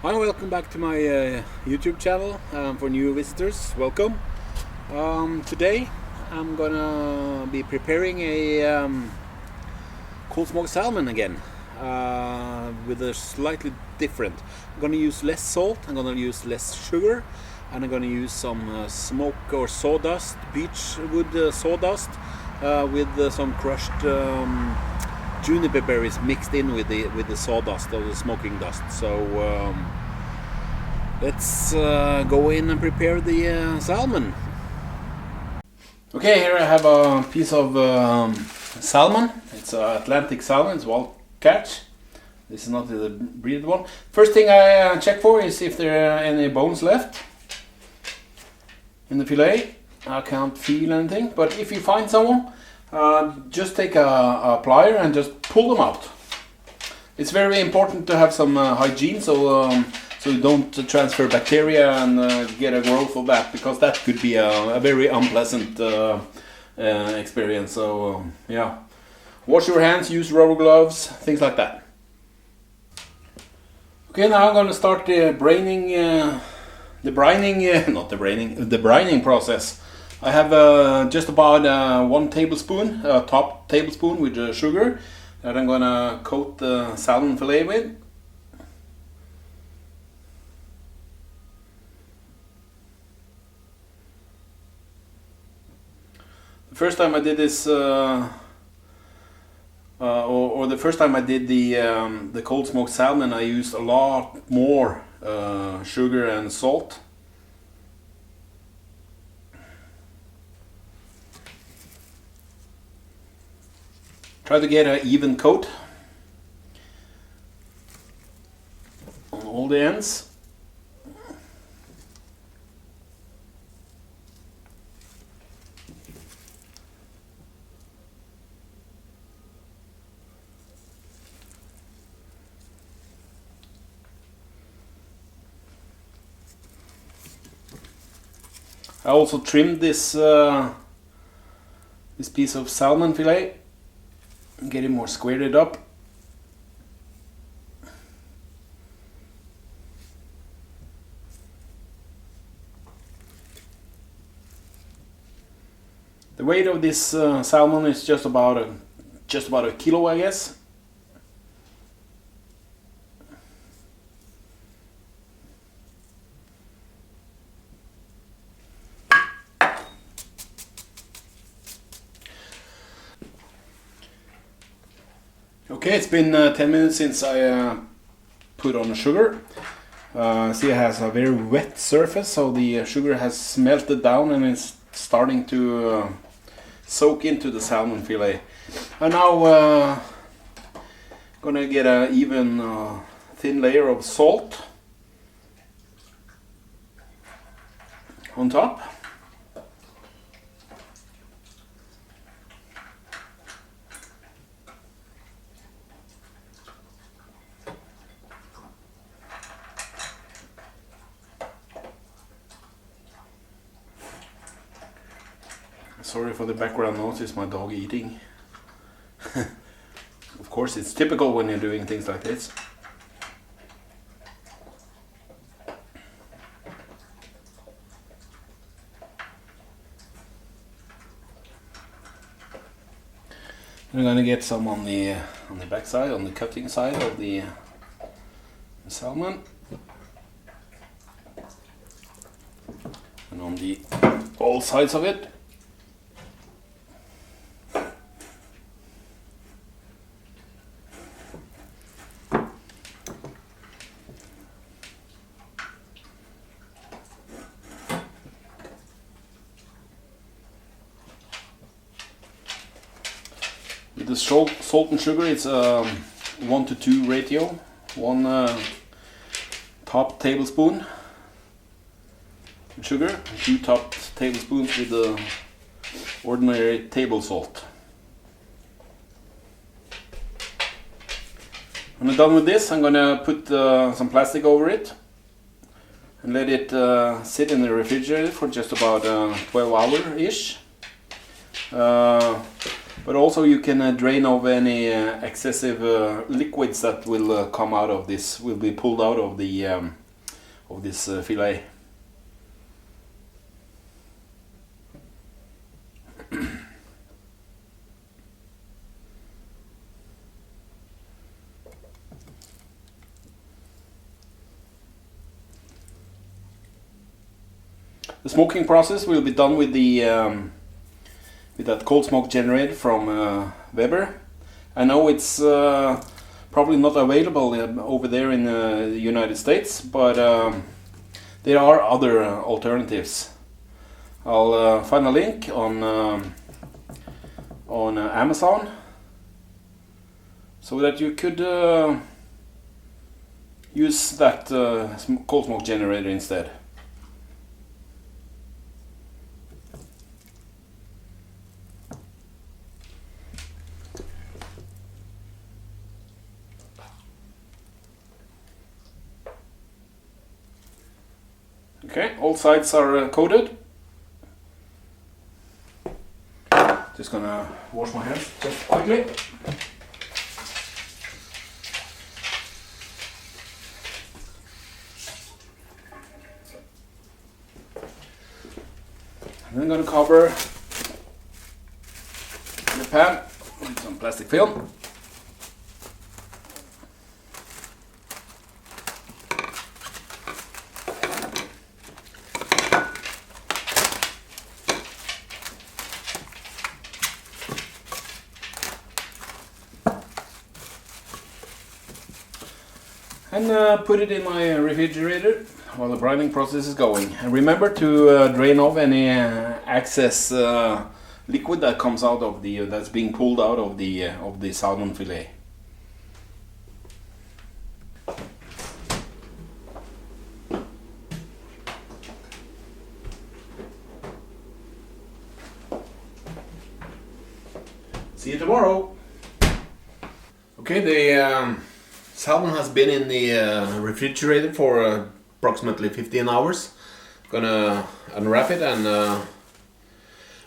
Hi and welcome back to my YouTube channel. For new visitors, welcome. Today I'm gonna be preparing a cold smoked salmon again with a slightly different. I'm gonna use less salt, I'm gonna use less sugar, and I'm gonna use some smoke or sawdust, beechwood sawdust with some crushed juniper berries mixed in with the sawdust or the smoking dust. So let's go in and prepare the salmon. Okay, here I have a piece of salmon. It's Atlantic salmon. It's wild catch. This is not the breeded one. First thing I check for is if there are any bones left in the fillet. I can't feel anything, but if you find someone, just take a plier and just pull them out. It's very important to have some hygiene, so you don't transfer bacteria and get a growth of that, because that could be a very unpleasant experience. So yeah, wash your hands, use rubber gloves, things like that. Okay, now I'm going to start the brining process. I have just about 1 tablespoon, top tablespoon with sugar that I'm gonna coat the salmon fillet with. The first time I did this, or the first time I did the cold smoked salmon, I used a lot more sugar and salt. Try to get an even coat on all the ends. I also trimmed this piece of salmon fillet. Get it more squared up. The weight of this salmon is just about a kilo, I guess. Okay, it's been 10 minutes since I put on the sugar. See, it has a very wet surface, so the sugar has melted down and it's starting to soak into the salmon fillet. I'm now gonna get an even thin layer of salt on top. Sorry for the background noise, it's my dog eating. Of course, it's typical when you're doing things like this. I'm gonna get some on the back side, on the cutting side of the salmon, and on the all sides of it. With the salt and sugar, it's a 1 to 2 ratio. 1 top tablespoon sugar, 2 top tablespoons with the ordinary table salt. When I'm done with this, I'm gonna put some plastic over it and let it sit in the refrigerator for just about 12 hours-ish. But also you can drain off any excessive liquids that will come out of this, will be pulled out of the of this fillet. The smoking process will be done with the with that cold smoke generator from Weber. I know it's probably not available over there in the United States, but there are other alternatives. I'll find a link on Amazon so that you could use that cold smoke generator instead. Okay, all sides are coated. Just gonna wash my hands just quickly. And I'm gonna cover the pan with some plastic film. And put it in my refrigerator while the brining process is going. And remember to drain off any excess liquid that comes out of the that's being pulled out of the salmon fillet. See you tomorrow. Okay, the salmon has been in the refrigerator for approximately 15 hours. Gonna unwrap it and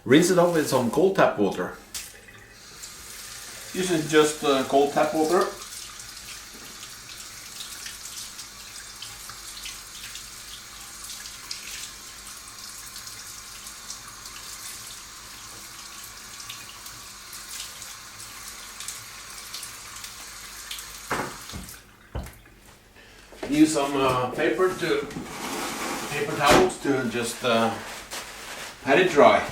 rinse it off with some cold tap water. This is just cold tap water. Use some paper towels to just pat it dry.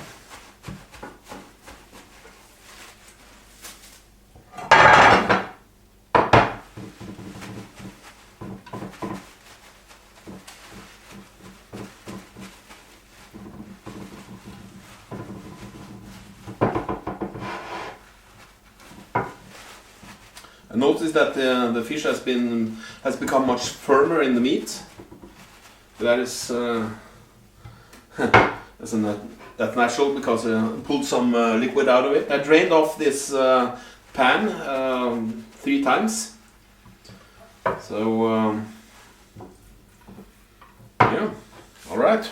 I noticed that the fish has become much firmer in the meat. That is that's natural because I pulled some liquid out of it. I drained off this pan 3 times. So yeah, all right.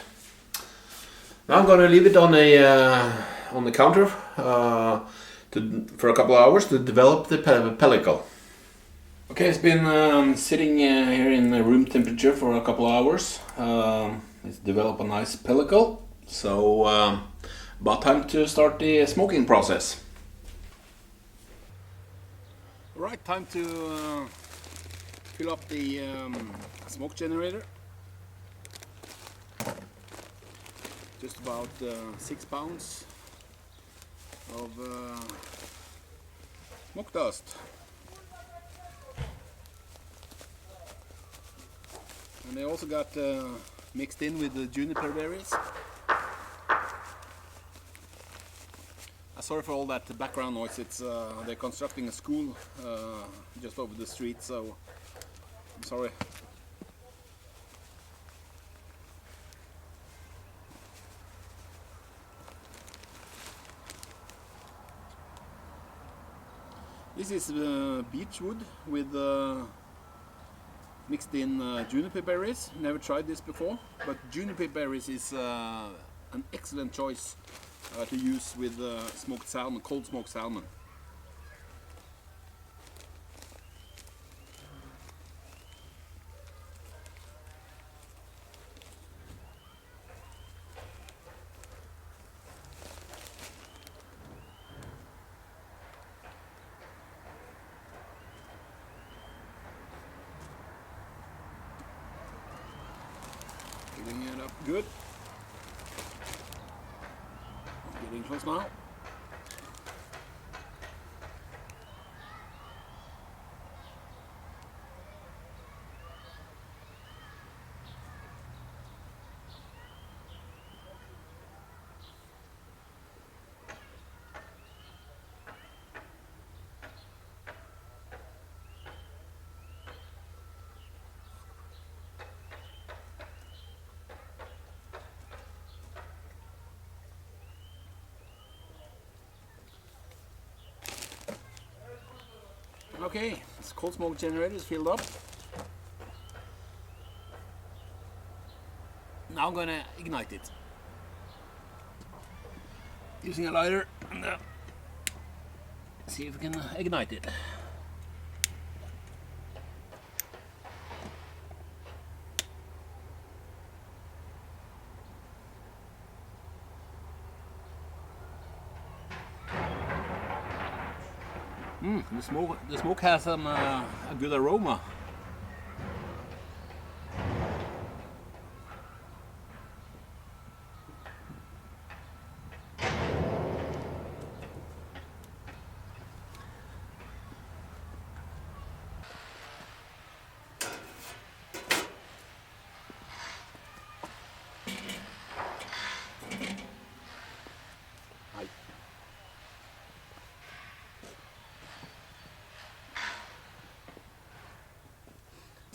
Now I'm gonna leave it on the counter for a couple of hours to develop the pellicle. Okay, it's been sitting here in room temperature for a couple of hours. It's developed a nice pellicle, so about time to start the smoking process. Alright, time to fill up the smoke generator. Just about 6 pounds of smoke dust. And they also got mixed in with the juniper berries. Sorry for all that background noise. It's they're constructing a school just over the street, so I'm sorry. This is beech wood with mixed in juniper berries. Never tried this before, but juniper berries is an excellent choice to use with smoked salmon, cold smoked salmon. Getting it up good. Getting close now. Okay, this cold smoke generator is filled up. Now I'm gonna ignite it using a lighter and see if we can ignite it. The smoke has a good aroma.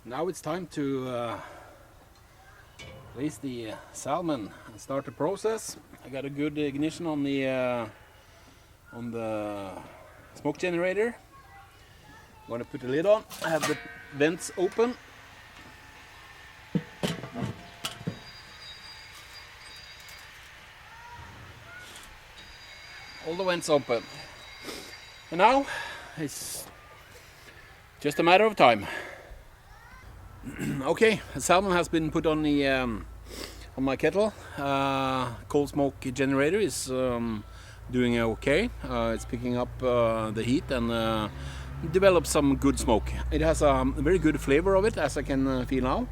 Now it's time to place the salmon and start the process. I got a good ignition on the smoke generator. I'm going to put the lid on. I have the vents open. All the vents open. And now it's just a matter of time. Okay, the salmon has been put on the on my kettle. Cold smoke generator is doing okay. It's picking up the heat and develops some good smoke. It has a very good flavor of it, as I can feel now.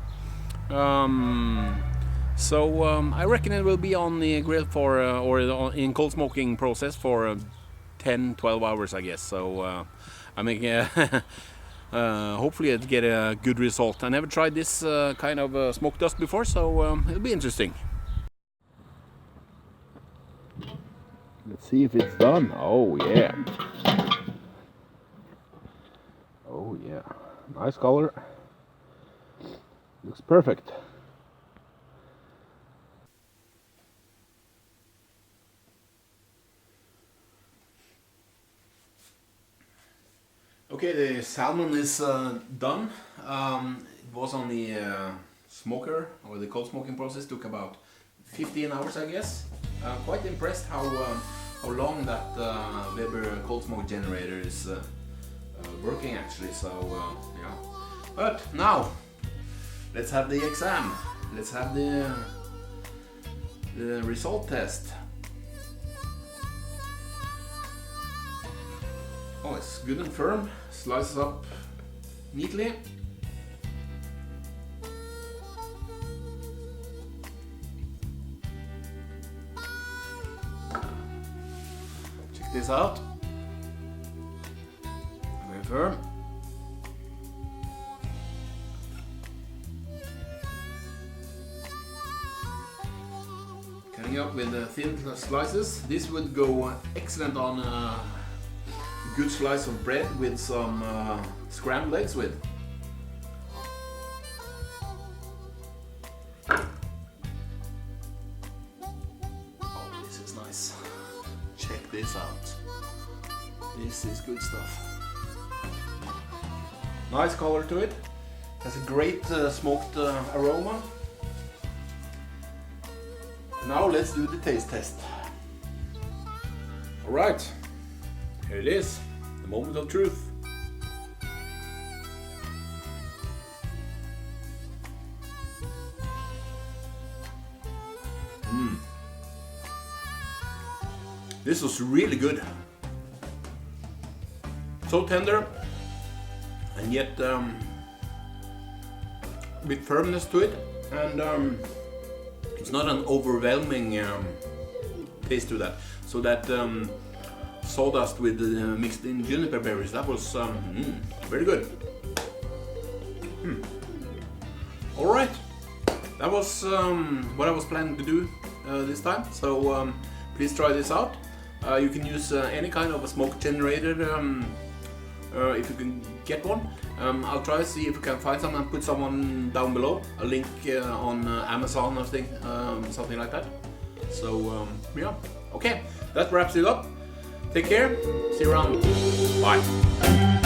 I reckon it will be on the grill for or in cold smoking process for 10-12 hours, I guess. So I'm making hopefully I'll get a good result. I never tried this kind of smoke dust before, so it'll be interesting. Let's see if it's done. Oh yeah. Oh yeah. Nice color. Looks perfect. Okay, the salmon is done. It was on the smoker, or the cold smoking process. Took about 15 hours, I guess. Quite impressed how long that Weber cold smoke generator is working actually. So yeah. But now let's have the exam. Let's have the result test. Oh, it's good and firm. Slices up neatly. Check this out. Very firm. Cutting up with thin slices. This would go excellent on good slice of bread with some scrambled eggs with. Oh, this is nice. Check this out. This is good stuff. Nice color to it. Has a great smoked aroma. Now let's do the taste test. Alright, here it is, the moment of truth. This was really good. So tender, and yet a bit firmness to it, and it's not an overwhelming taste to that. So that sawdust with mixed in juniper berries, that was very good. All right, that was what I was planning to do this time. So please try this out. You can use any kind of a smoke generator if you can get one. I'll try to see if we can find some and put someone down below. A link on Amazon or something like that. So yeah, okay, that wraps it up. Take care. See you around. Bye.